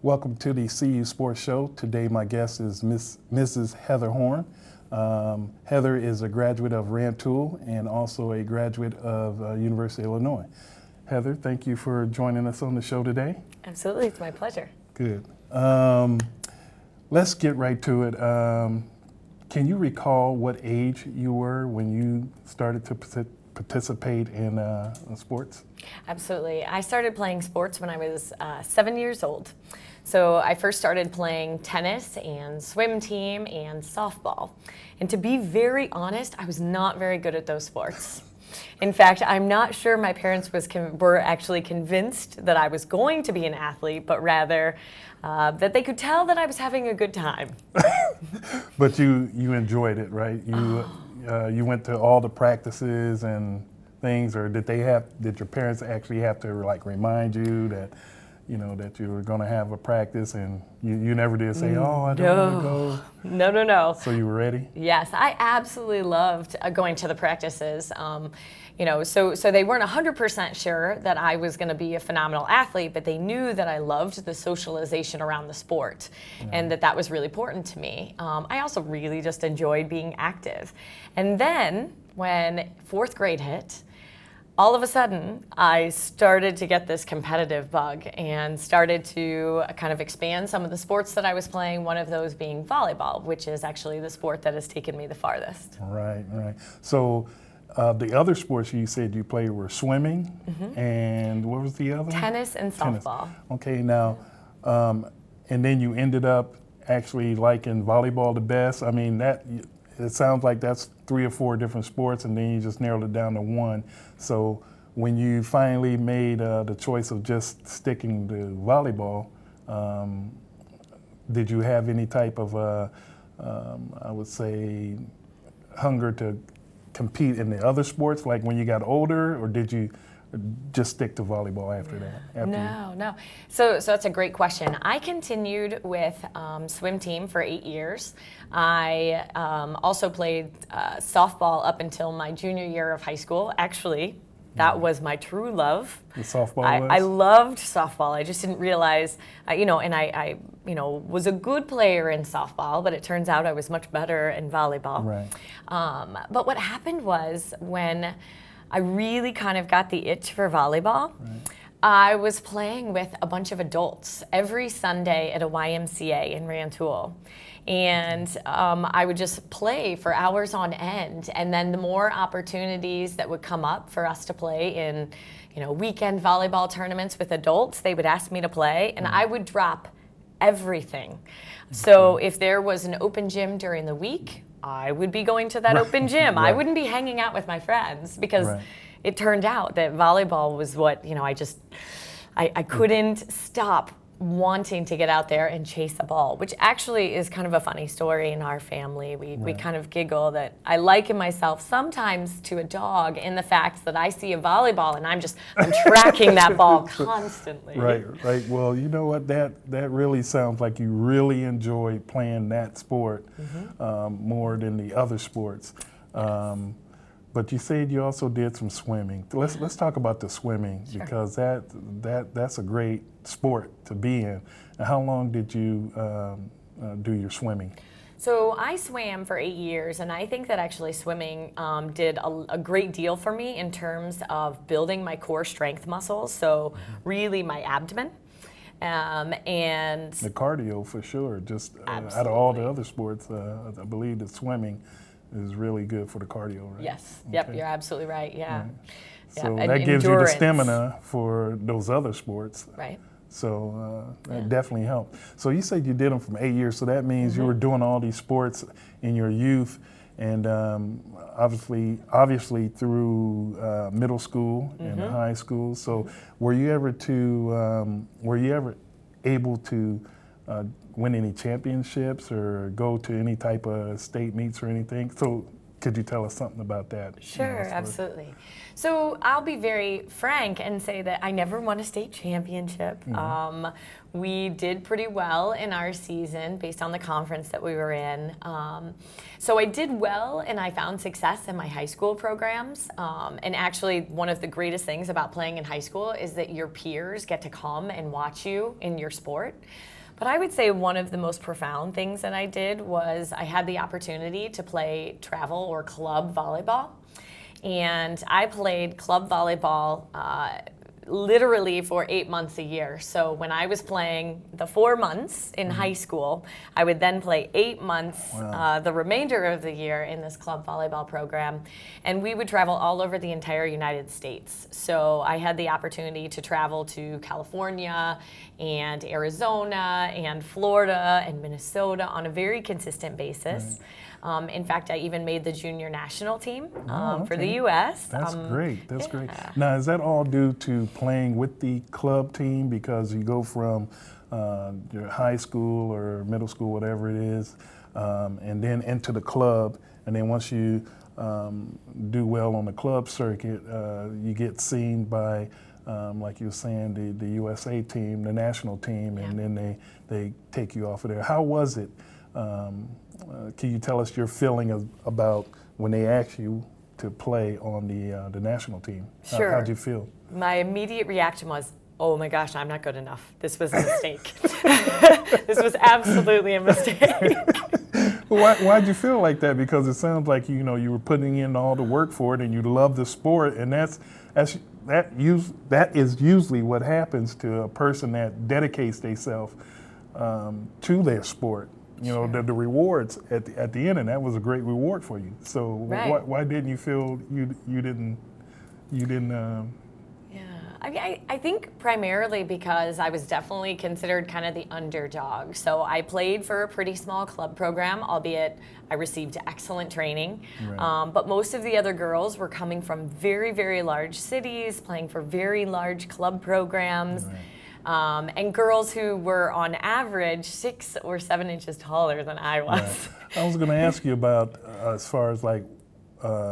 Welcome to the CU Sports Show. Today my guest is Mrs. Heather Horn. Heather is a graduate of Rantoul and also a graduate of University of Illinois. Heather, thank you for joining us on the show today. Absolutely, it's my pleasure. Good. Let's get right to it. Can you recall what age you were when you started to participate in sports? Absolutely. I started playing sports when I was 7 years old. So I first started playing tennis and swim team and softball. And to be very honest, I was not very good at those sports. In fact, I'm not sure my parents were actually convinced that I was going to be an athlete, but rather that they could tell that I was having a good time. But you enjoyed it, right? You went to all the practices and things, or did your parents actually have to like remind you that, you know, that you were going to have a practice, and you never did say, oh, I don't want to go? No. So you were ready? Yes, I absolutely loved going to the practices. So they weren't 100% sure that I was going to be a phenomenal athlete, but they knew that I loved the socialization around the sport, and that was really important to me. I also really just enjoyed being active. And then when fourth grade hit, all of a sudden, I started to get this competitive bug and started to kind of expand some of the sports that I was playing, one of those being volleyball, which is actually the sport that has taken me the farthest. Right. So the other sports you said you played were swimming, and what was the other? Tennis and softball. Tennis. Okay, now, and then you ended up actually liking volleyball the best. I mean, it sounds like that's 3 or 4 different sports, and then you just narrowed it down to one. So when you finally made the choice of just sticking to volleyball, did you have any type of, I would say, hunger to compete in the other sports, like when you got older, or did you just stick to volleyball after that? No. So that's a great question. I continued with swim team for 8 years. I also played softball up until my junior year of high school. Actually, that was my true love. The softball I loved softball. I just didn't realize, I was a good player in softball, but it turns out I was much better in volleyball. Right. But what happened was when I really kind of got the itch for volleyball, I was playing with a bunch of adults every Sunday at a YMCA in Rantoul. And I would just play for hours on end. And then the more opportunities that would come up for us to play in, weekend volleyball tournaments with adults, they would ask me to play, and I would drop everything. So if there was an open gym during the week, I would be going to that open gym. I wouldn't be hanging out with my friends because it turned out that volleyball was what, I couldn't stop wanting to get out there and chase the ball, which actually is kind of a funny story in our family. We kind of giggle that I liken myself sometimes to a dog in the fact that I see a volleyball and I'm tracking that ball constantly. Right. Well, you know what? That really sounds like you really enjoy playing that sport more than the other sports. But you said you also did some swimming. Let's talk about the swimming, because that's a great sport to be in. And how long did you do your swimming? So I swam for 8 years, and I think that actually swimming did a great deal for me in terms of building my core strength muscles, so really my abdomen. And the cardio for sure, just out of all the other sports, I believe that swimming is really good for the cardio, right? Yes. Okay. Yep, you're absolutely right. Yeah. Right. So that gives you the stamina for those other sports. Right. So that definitely helped. So you said you did them from 8 years, so that means you were doing all these sports in your youth, and obviously through middle school and high school. So were you ever able to win any championships or go to any type of state meets or anything? So Could you tell us something about that? Sure, absolutely. So I'll be very frank and say that I never won a state championship. We did pretty well in our season based on the conference that we were in. So I did well and I found success in my high school programs. And actually one of the greatest things about playing in high school is that your peers get to come and watch you in your sport. But I would say one of the most profound things that I did was I had the opportunity to play travel or club volleyball. And I played club volleyball literally for 8 months a year. So when I was playing the 4 months in high school, I would then play 8 months the remainder of the year in this club volleyball program. And we would travel all over the entire United States. So I had the opportunity to travel to California and Arizona and Florida and Minnesota on a very consistent basis. In fact, I even made the junior national team for the U.S. That's great. That's great. Yeah. Now, is that all due to playing with the club team because you go from your high school or middle school, whatever it is, and then into the club, and then once you do well on the club circuit, you get seen by, like you were saying, the USA team, the national team, and then they take you off of there. How was it? Can you tell us your feeling about when they asked you to play on the national team? Sure. How'd you feel? My immediate reaction was, oh my gosh, I'm not good enough. This was a mistake. This was absolutely a mistake. Why'd you feel like that? Because it sounds like you were putting in all the work for it and you love the sport, and that is usually what happens to a person that dedicates themselves to their sport. Sure. The rewards at the end, and that was a great reward for you. So why didn't you feel you didn't? I think primarily because I was definitely considered kind of the underdog. So I played for a pretty small club program, albeit I received excellent training. Right. But most of the other girls were coming from very, very large cities, playing for very large club programs. Right. And girls who were on average 6 or 7 inches taller than I was. Right. I was going to ask you about as far as like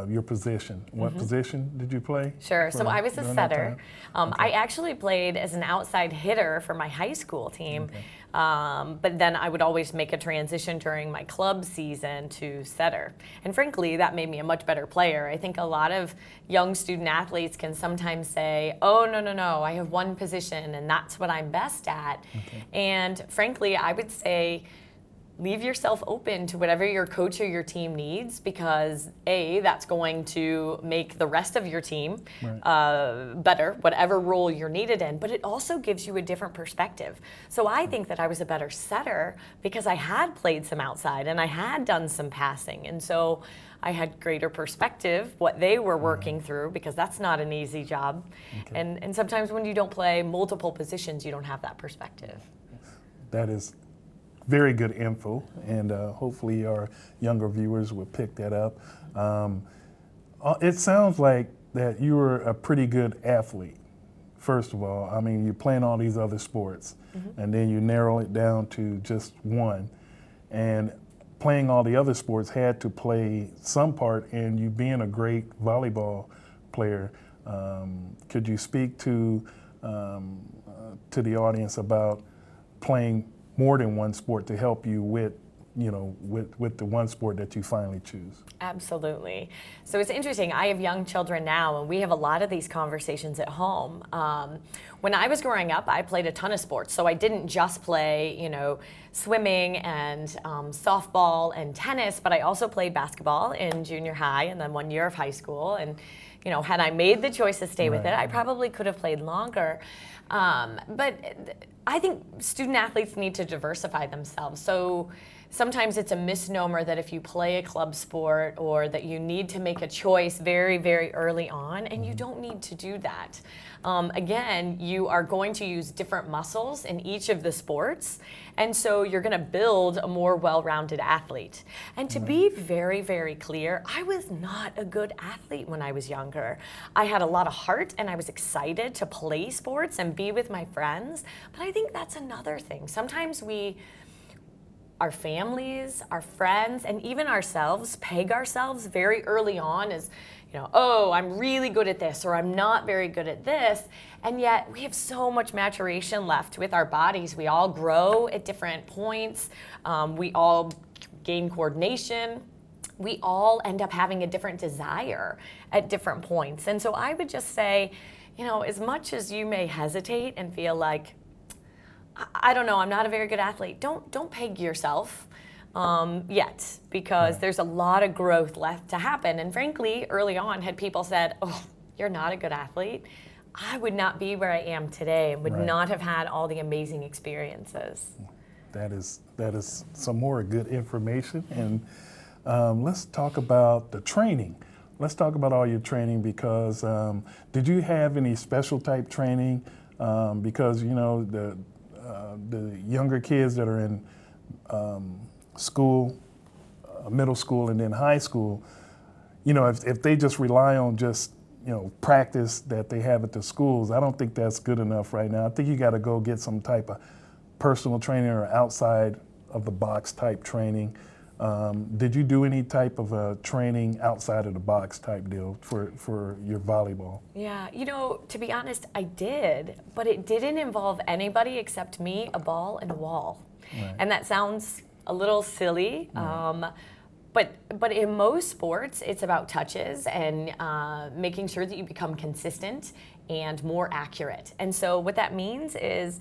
your position. What position did you play? Sure. So I was a during that setter. time? I actually played as an outside hitter for my high school team. Okay. But then I would always make a transition during my club season to setter. And frankly, that made me a much better player. I think a lot of young student athletes can sometimes say, oh, no, I have one position and that's what I'm best at. Okay. And frankly, I would say, leave yourself open to whatever your coach or your team needs, because A, that's going to make the rest of your team better, whatever role you're needed in, but it also gives you a different perspective. So I think that I was a better setter because I had played some outside and I had done some passing, and so I had greater perspective what they were working through, because that's not an easy job. Okay. And sometimes when you don't play multiple positions, you don't have that perspective. That is very good info, and hopefully our younger viewers will pick that up. It sounds like that you were a pretty good athlete, first of all. I mean, you're playing all these other sports, and then you narrow it down to just one. And playing all the other sports had to play some part in you being a great volleyball player. Could you speak to the audience about playing more than one sport to help you with the one sport that you finally choose? Absolutely. So it's interesting. I have young children now, and we have a lot of these conversations at home. When I was growing up, I played a ton of sports. So I didn't just play, swimming and softball and tennis, but I also played basketball in junior high and then 1 year of high school. And, had I made the choice to stay with it, I probably could have played longer. But I think student athletes need to diversify themselves. So sometimes it's a misnomer that if you play a club sport or that you need to make a choice very, very early on, and you don't need to do that. Again, you are going to use different muscles in each of the sports, and so you're going to build a more well-rounded athlete. And to be very, very clear, I was not a good athlete when I was younger. I had a lot of heart, and I was excited to play sports and be with my friends, but I think that's another thing. Sometimes we our families, our friends, and even ourselves peg ourselves very early on as, oh, I'm really good at this, or I'm not very good at this. And yet we have so much maturation left with our bodies. We all grow at different points. We all gain coordination. We all end up having a different desire at different points. And so I would just say, as much as you may hesitate and feel like, I don't know, I'm not a very good athlete, don't peg yourself yet, because there's a lot of growth left to happen. And frankly, early on, had people said, oh, you're not a good athlete, I would not be where I am today and would not have had all the amazing experiences. That is some more good information. And let's talk about the training. Let's talk about all your training, because did you have any special type training? Because the younger kids that are in school, middle school, and then high school, if they just rely on just practice that they have at the schools, I don't think that's good enough right now. I think you got to go get some type of personal training or outside of the box type training. Did you do any type of training outside of the box type deal for your volleyball? Yeah, to be honest, I did, but it didn't involve anybody except me, a ball, and a wall. Right. And that sounds a little silly, but in most sports, it's about touches and making sure that you become consistent and more accurate. And so what that means is,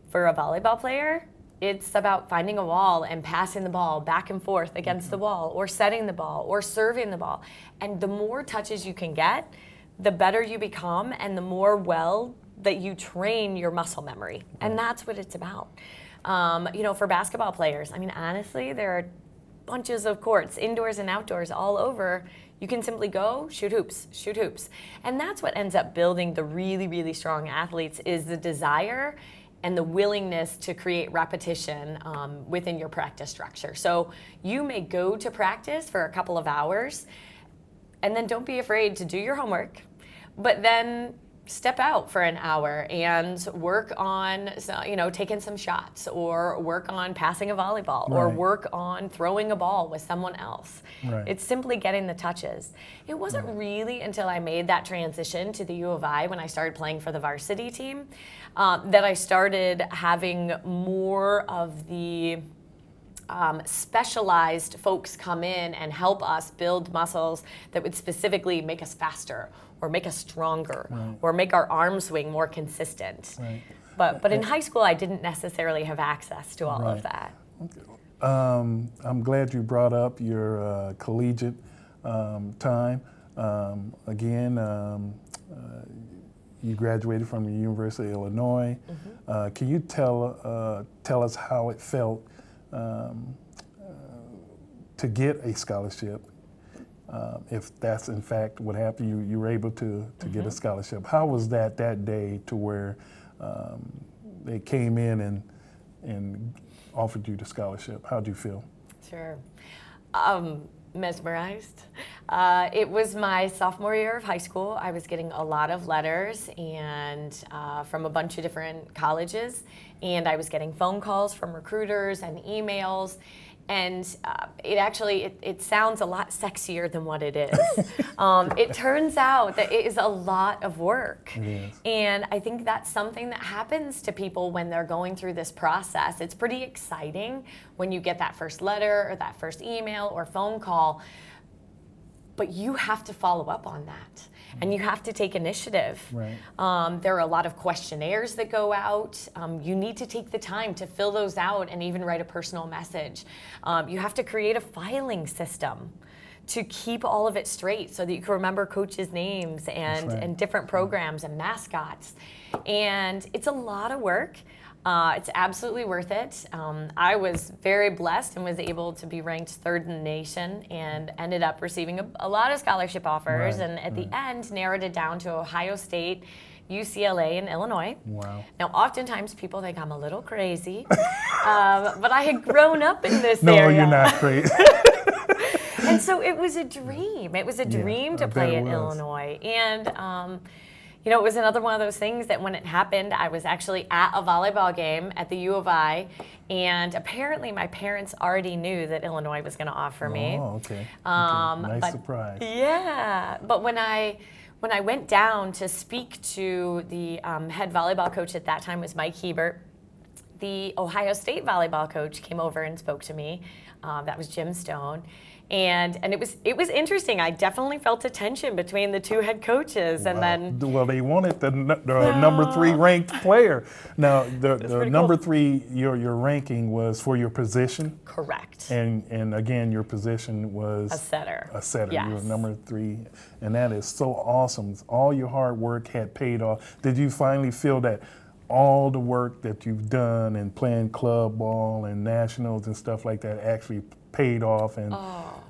for a volleyball player, it's about finding a wall and passing the ball back and forth against the wall, or setting the ball, or serving the ball. And the more touches you can get, the better you become, and the more well that you train your muscle memory. And that's what it's about. For basketball players, honestly, there are bunches of courts, indoors and outdoors, all over. You can simply go, shoot hoops, shoot hoops. And that's what ends up building the really, really strong athletes, is the desire and the willingness to create repetition within your practice structure. So you may go to practice for a couple of hours, and then don't be afraid to do your homework, but then step out for an hour and work on, taking some shots, or work on passing a volleyball, or work on throwing a ball with someone else. Right. It's simply getting the touches. It wasn't really until I made that transition to the U of I, when I started playing for the varsity team, that I started having more of the specialized folks come in and help us build muscles that would specifically make us faster, or make us stronger, or make our arm swing more consistent. Right. But in high school, I didn't necessarily have access to all of that. Okay. I'm glad you brought up your collegiate time. You graduated from the University of Illinois. Can you tell us how it felt to get a scholarship? If that's in fact what happened, you were able to get a scholarship. How was that day to where they came in and offered you the scholarship? How did you feel? Sure. Mesmerized. It was my sophomore year of high school. I was getting a lot of letters and from a bunch of different colleges, and I was getting phone calls from recruiters and emails. And it sounds a lot sexier than what it is. It turns out that it is a lot of work. It is. And I think that's something that happens to people when they're going through this process. It's pretty exciting when you get that first letter, or that first email or phone call, but you have to follow up on that. And you have to take initiative. Right. There are a lot of questionnaires that go out. You need to take the time to fill those out and even write a personal message. You have to create a filing system to keep all of it straight, so that you can remember coaches' names and different programs and mascots. And it's a lot of work. It's absolutely worth it. I was very blessed and was able to be ranked third in the nation, and ended up receiving a lot of scholarship offers, and at the end narrowed it down to Ohio State, UCLA, and Illinois. Wow. Now, oftentimes people think I'm a little crazy, but I had grown up in this area. No, you're not crazy. And so it was a dream. It was a dream to play at Illinois. And you know, it was another one of those things that when it happened, I was actually at a volleyball game at the U of I, and apparently my parents already knew that Illinois was going to offer me. Oh, okay. Nice But surprise. yeah, but when I went down to speak to the head volleyball coach at that time was Mike Hebert, the Ohio State volleyball coach came over and spoke to me. That was Jim Stone. And it was interesting. I definitely felt a tension between the two head coaches, and then Well, they wanted the number 3 ranked player. Now, the number cool. 3, your ranking was for your position, correct, and again, your position was a setter. A setter. Yes. You were number 3, and that is so awesome. All your hard work had paid off. Did you finally feel that all the work that you've done in playing club ball and nationals and stuff like that actually paid off?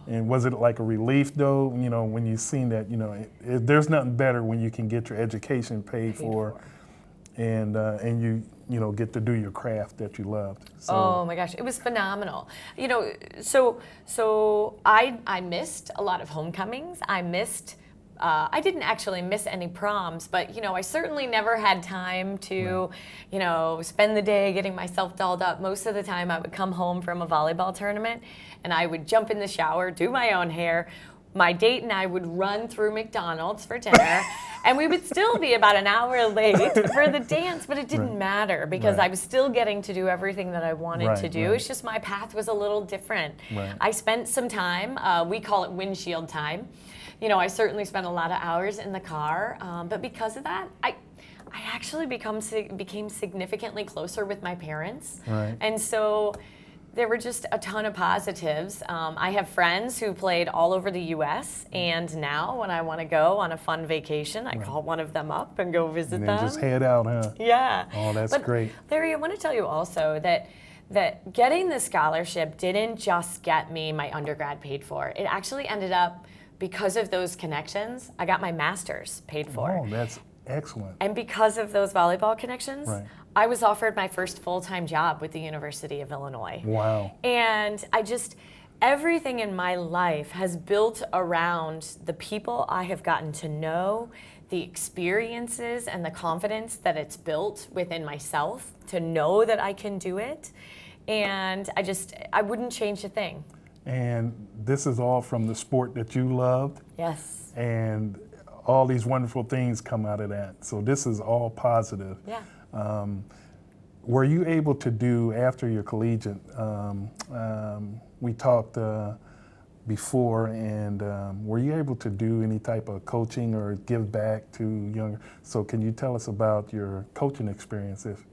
And was it like a relief though, you know, when you seen that, you know, there's nothing better when you can get your education paid for. And you know, get to do your craft that you loved. So, oh my gosh, it was phenomenal. You know, so I missed a lot of homecomings. I didn't actually miss any proms, but you know, I certainly never had time to, you know, spend the day getting myself dolled up. Most of the time I would come home from a volleyball tournament and I would jump in the shower, do my own hair. My date and I would run through McDonald's for dinner, and we would still be about an hour late for the dance, but it didn't matter because I was still getting to do everything that I wanted to do. It's just my path was a little different. I spent some time, we call it windshield time. You know, I certainly spent a lot of hours in the car, but because of that, I actually became significantly closer with my parents. And so there were just a ton of positives. I have friends who played all over the U.S., and now when I want to go on a fun vacation, I call one of them up and go visit and them. then just head out, huh? Yeah. Oh, that's great. Larry, I want to tell you also that getting the scholarship didn't just get me my undergrad paid for. It actually ended up, because of those connections, I got my master's paid for. Oh, that's excellent. And because of those volleyball connections, I was offered my first full-time job with the University of Illinois. Wow. And everything in my life has built around the people I have gotten to know, the experiences and the confidence that it's built within myself to know that I can do it. And I wouldn't change a thing. And this is all from the sport that you loved. Yes. And all these wonderful things come out of that. So this is all positive. Yeah. Were you able to do, after your collegiate, we talked before, and were you able to do any type of coaching or give back to younger? So can you tell us about your coaching experience, if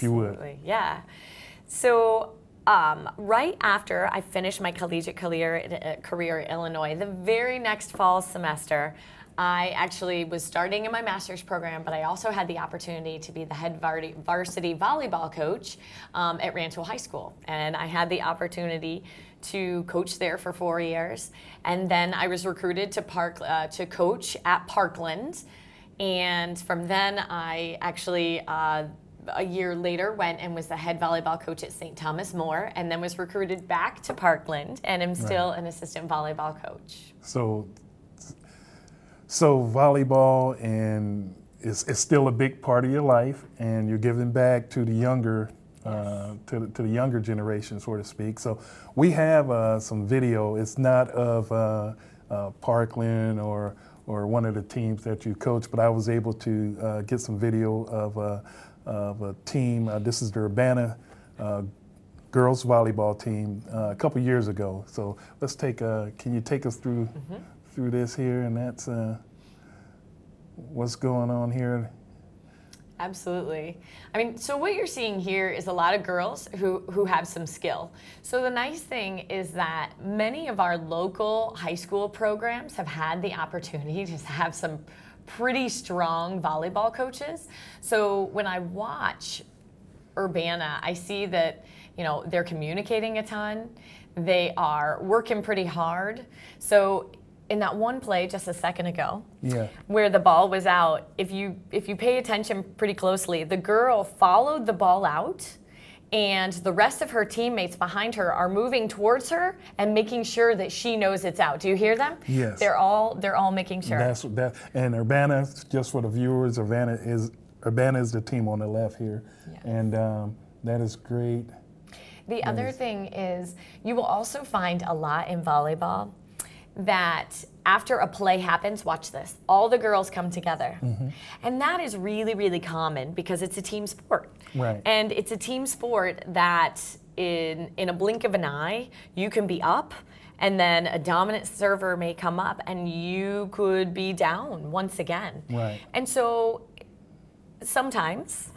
you would? Yeah. So right after I finished my collegiate career at Illinois, the very next fall semester, I actually was starting in my master's program, but I also had the opportunity to be the head varsity volleyball coach at Rantoul High School. And I had the opportunity to coach there for 4 years. And then I was recruited to coach at Parkland. And from then I actually, a year later, went and was the head volleyball coach at St. Thomas More, and then was recruited back to Parkland, and am still an assistant volleyball coach. So volleyball is still a big part of your life, and you're giving back to the younger, to the younger generation, so to speak. So we have some video. It's not of Parkland or one of the teams that you coach, but I was able to get some video of a team. This is the Urbana girls volleyball team a couple years ago. So let's take can you take us through this here? And that's what's going on here. Absolutely. I mean, so what you're seeing here is a lot of girls who have some skill. So the nice thing is that many of our local high school programs have had the opportunity to have some pretty strong volleyball coaches. So when I watch Urbana, I see that, you know, they're communicating a ton. They are working pretty hard. So in that one play just a second ago, where the ball was out, if you pay attention pretty closely, the girl followed the ball out and the rest of her teammates behind her are moving towards her and making sure that she knows it's out. Do you hear them? Yes. They're all making sure. And Urbana, just for the viewers, Urbana is the team on the left here, Yes. and that is great. The other thing is, you will also find a lot in volleyball that after a play happens, watch this, all the girls come together. And that is really, really common because it's a team sport. Right. And it's a team sport that in a blink of an eye, you can be up and then a dominant server may come up and you could be down once again. Right. And so sometimes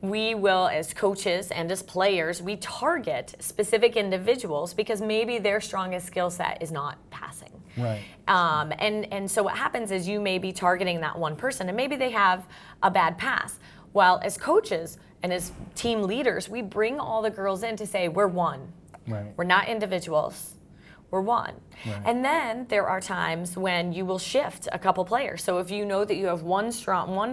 we will, as coaches and as players, we target specific individuals because maybe their strongest skill set is not passing. Right. And so what happens is you may be targeting that one person and maybe they have a bad pass. While as coaches and as team leaders, we bring all the girls in to say, we're one. Right. We're not individuals. We're one. Right. And then there are times when you will shift a couple players. So if you know that you have one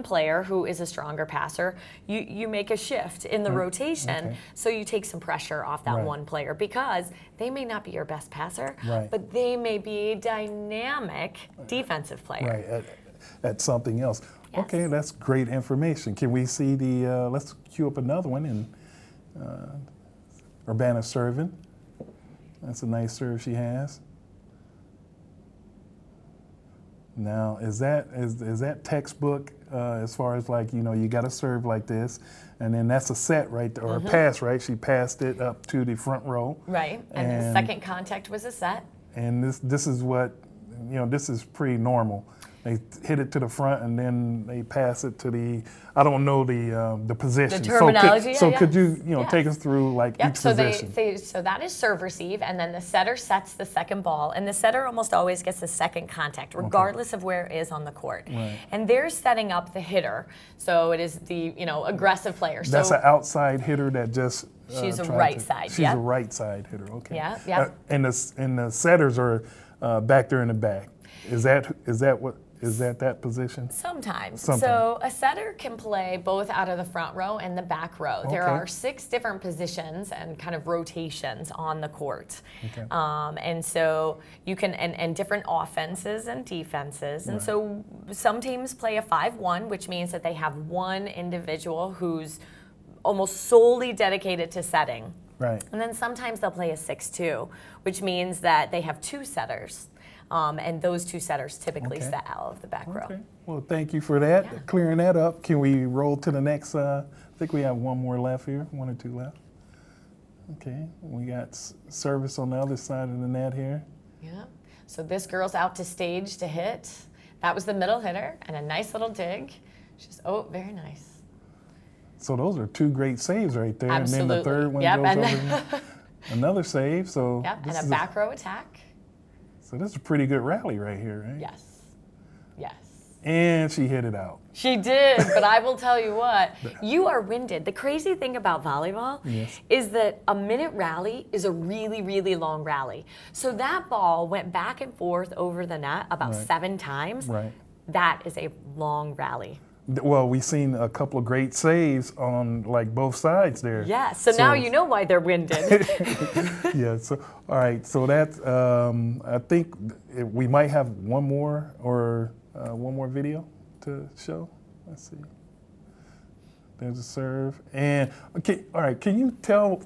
player who is a stronger passer, you make a shift in the rotation. Okay. So you take some pressure off that Right. one player because they may not be your best passer, Right. but they may be a dynamic defensive player. Right, at something else. Yes. Okay, that's great information. Can we see let's cue up another one, and Urbana serving. That's a nice serve she has. Now, is that textbook as far as like, you got to serve like this, and then that's a set right there, or a pass, right? She passed it up to the front row. Right, and the second contact was a set. And this is what, this is pretty normal. They hit it to the front and then they pass it to I don't know the position. The terminology, So yeah, could you, yes. take us through like Yep, each so position? so that is serve receive, and then the setter sets the second ball, and the setter almost always gets the second contact, regardless of where it is on the court. Right. And they're setting up the hitter, so it is the aggressive player. That's so an outside hitter that just. She's a tried right to- side, She's yep. a right side hitter. Okay. Yeah, yeah. And the setters are back there in the back. Is that position? Sometimes. Sometimes. So a setter can play both out of the front row and the back row. There Okay. are 6 different positions and kind of rotations on the court. Okay. And so you can, and different offenses and defenses. And Right. so some teams play a 5-1, which means that they have one individual who's almost solely dedicated to setting. Right. And then sometimes they'll play a 6-2, which means that they have 2 setters. And those 2 setters typically Okay. set out of the back row. Okay. Well, thank you for that. Yeah. Clearing that up. Can we roll to the next? I think we have one more left here, 1 or 2 left. Okay. We got service on the other side of the net here. Yeah. So this girl's out to stage to hit. That was the middle hitter, and a nice little dig. She's, very nice. So those are 2 great saves right there. Absolutely. And then the third one Yep, goes and over. Another save. So Yep, and this a is back row attack. So this is a pretty good rally right here, right? Yes. Yes. And she hit it out. She did, but I will tell you what, you are winded. The crazy thing about volleyball Yes. is that a minute rally is a really, really long rally. So that ball went back and forth over the net about Right. 7 times. Right. That is a long rally. Well, we've seen a couple of great saves on like both sides there. Yes, so now you know why they're winded. Yeah. So all right. So that's I think we might have one more video to show. Let's see. There's a serve, and okay. All right. Can you tell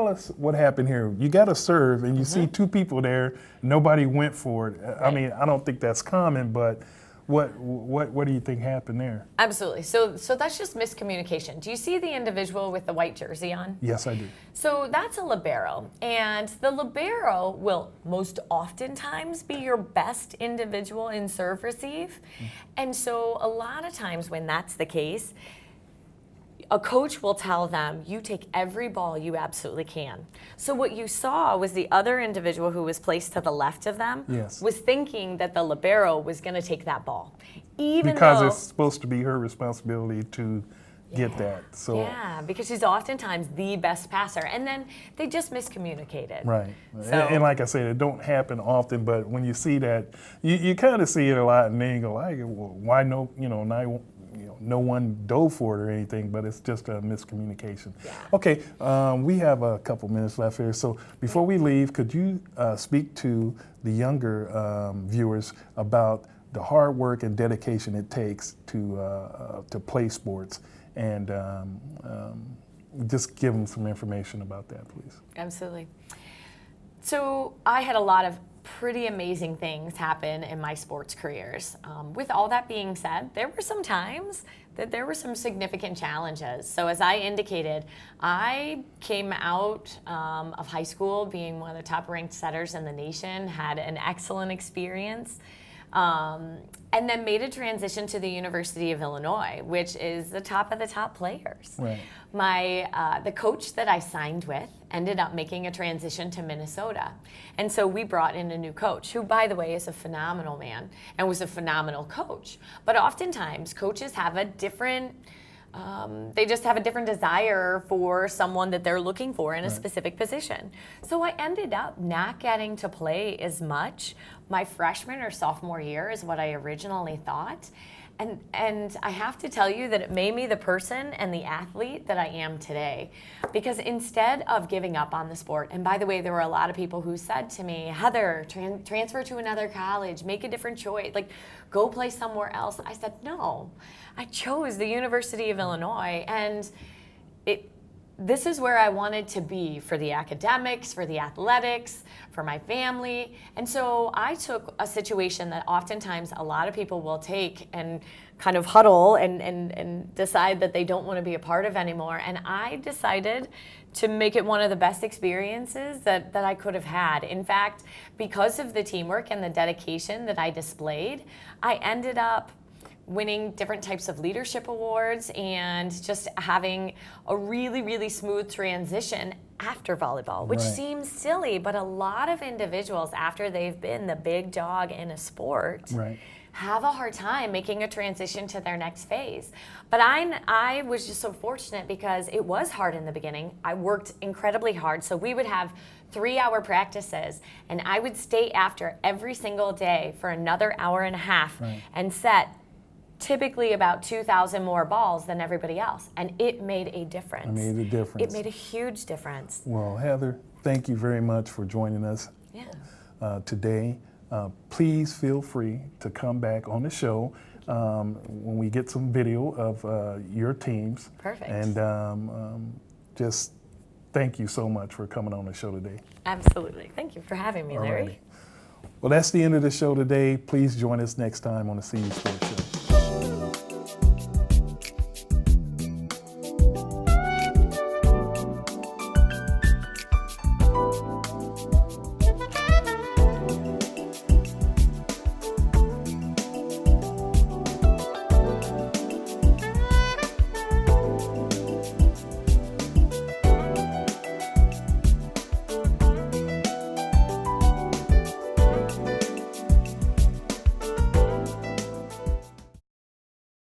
us what happened here? You got a serve, and you see 2 people there. Nobody went for it. I Right. mean, I don't think that's common, but what do you think happened there? Absolutely. So that's just miscommunication. Do you see the individual with the white jersey on? Yes, I do. So that's a libero, and the libero will most oftentimes be your best individual in serve receive. And so a lot of times when that's the case, a coach will tell them, you take every ball you absolutely can. So what you saw was the other individual who was placed to the left of them Yes. was thinking that the libero was going to take that ball. Even Because though, it's supposed to be her responsibility to get that. So yeah, because she's oftentimes the best passer. And then they just miscommunicated. right. So- And like I said, it don't happen often, but when you see that, you kind of see it a lot, and then you go, like, well, why no? no one dove for it or anything, but it's just a miscommunication. Yeah. Okay, we have a couple minutes left here. So before we leave, could you speak to the younger viewers about the hard work and dedication it takes to play sports, and just give them some information about that, please. Absolutely. So I had a lot of pretty amazing things happen in my sports careers. With all that being said, there were some times that there were some significant challenges. So as I indicated, I came out of high school being one of the top ranked setters in the nation, had an excellent experience, and then made a transition to the University of Illinois, which is the top of the top players. Right. The coach that I signed with ended up making a transition to Minnesota. And so we brought in a new coach, who, by the way, is a phenomenal man and was a phenomenal coach. But oftentimes, coaches have a different, they just have a different desire for someone that they're looking for in a specific position. So I ended up not getting to play as much my freshman or sophomore year as what I originally thought. And I have to tell you that it made me the person and the athlete that I am today. Because instead of giving up on the sport, and by the way, there were a lot of people who said to me, Heather, transfer to another college, make a different choice, like go play somewhere else. I said, no, I chose the University of Illinois, and this is where I wanted to be for the academics, for the athletics, for my family. And so I took a situation that oftentimes a lot of people will take and kind of huddle and decide that they don't want to be a part of anymore. And I decided to make it one of the best experiences that I could have had. In fact, because of the teamwork and the dedication that I displayed, I ended up winning different types of leadership awards and just having a really, really smooth transition after volleyball, which seems silly, but a lot of individuals, after they've been the big dog in a sport, have a hard time making a transition to their next phase. But I was just so fortunate because it was hard in the beginning. I worked incredibly hard. So we would have 3-hour practices, and I would stay after every single day for another hour and a half and set typically about 2,000 more balls than everybody else. And it made a difference. It made a difference. It made a huge difference. Well, Heather, thank you very much for joining us today. Please feel free to come back on the show when we get some video of your teams. Perfect. And just thank you so much for coming on the show today. Absolutely. Thank you for having me, Larry. Well, that's the end of the show today. Please join us next time on the CU Sports Show.